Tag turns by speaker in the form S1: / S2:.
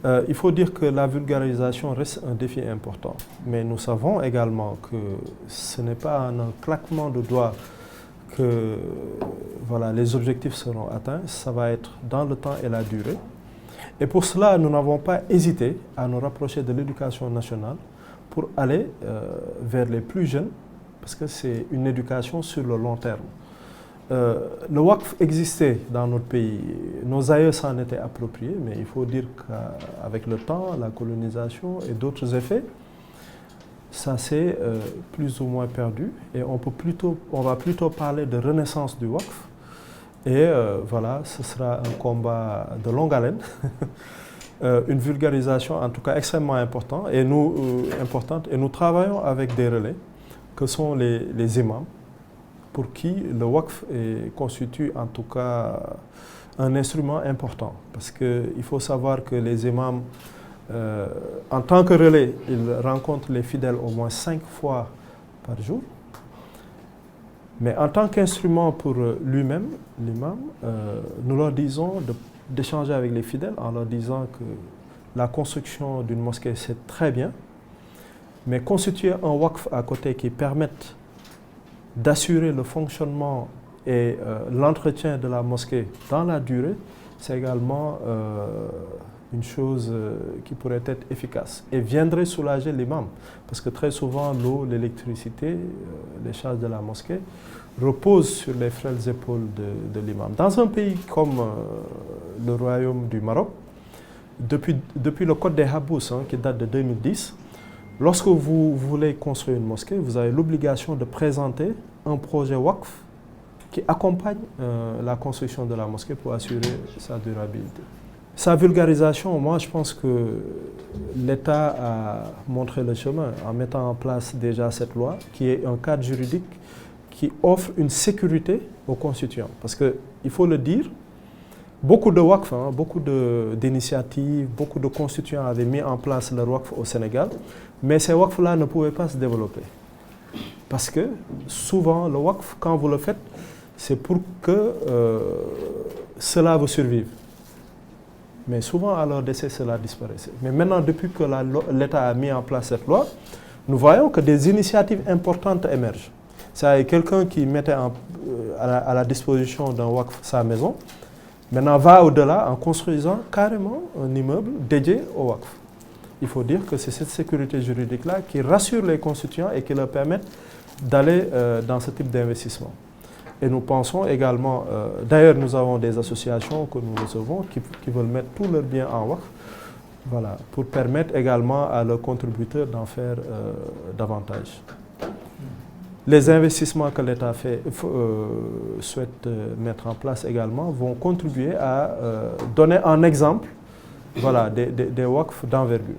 S1: Il faut dire que la vulgarisation reste un défi important. Mais nous savons également que ce n'est pas en un claquement de doigts que voilà, les objectifs seront atteints. Ça va être dans le temps et la durée. Et pour cela, nous n'avons pas hésité à nous rapprocher de l'éducation nationale pour aller vers les plus jeunes, parce que c'est une éducation sur le long terme. Le Waqf existait dans notre pays, nos aïeux s'en étaient appropriés, mais il faut dire qu'avec le temps, la colonisation et d'autres effets, ça s'est plus ou moins perdu et on va plutôt parler de renaissance du Waqf. Et voilà, ce sera un combat de longue haleine, une vulgarisation en tout cas extrêmement importante et nous travaillons avec des relais que sont les imams, pour qui le Waqf constitue en tout cas un instrument important. Parce qu'il faut savoir que les imams, en tant que relais, ils rencontrent les fidèles au moins 5 fois par jour. Mais en tant qu'instrument pour lui-même, l'imam, nous leur disons d'échanger avec les fidèles en leur disant que la construction d'une mosquée, c'est très bien, mais constituer un Waqf à côté qui permette d'assurer le fonctionnement et l'entretien de la mosquée dans la durée, c'est également une chose qui pourrait être efficace et viendrait soulager l'imam. Parce que très souvent, l'eau, l'électricité, les charges de la mosquée reposent sur les frêles épaules de l'imam. Dans un pays comme le Royaume du Maroc, depuis le Code des Habous, qui date de 2010, lorsque vous voulez construire une mosquée, vous avez l'obligation de présenter un projet Waqf qui accompagne la construction de la mosquée pour assurer sa durabilité. Sa vulgarisation, moi je pense que l'État a montré le chemin en mettant en place déjà cette loi qui est un cadre juridique qui offre une sécurité aux constituants. Parce qu'il faut le dire, beaucoup de Waqf, beaucoup d'initiatives, beaucoup de constituants avaient mis en place le Waqf au Sénégal, mais ces Waqf-là ne pouvaient pas se développer. Parce que souvent, le Waqf, quand vous le faites, c'est pour que cela vous survive. Mais souvent, à leur décès, cela disparaissait. Mais maintenant, depuis que l'État a mis en place cette loi, nous voyons que des initiatives importantes émergent. C'est quelqu'un qui mettait à la disposition d'un Waqf sa maison, maintenant va au-delà en construisant carrément un immeuble dédié au Waqf. Il faut dire que c'est cette sécurité juridique-là qui rassure les constituants et qui leur permet d'aller dans ce type d'investissement. Et nous pensons également, d'ailleurs nous avons des associations que nous recevons qui veulent mettre tous leurs biens en Waqf, voilà, pour permettre également à leurs contributeurs d'en faire davantage. Les investissements que l'État souhaite mettre en place également vont contribuer à donner un exemple, voilà, des Waqf d'envergure.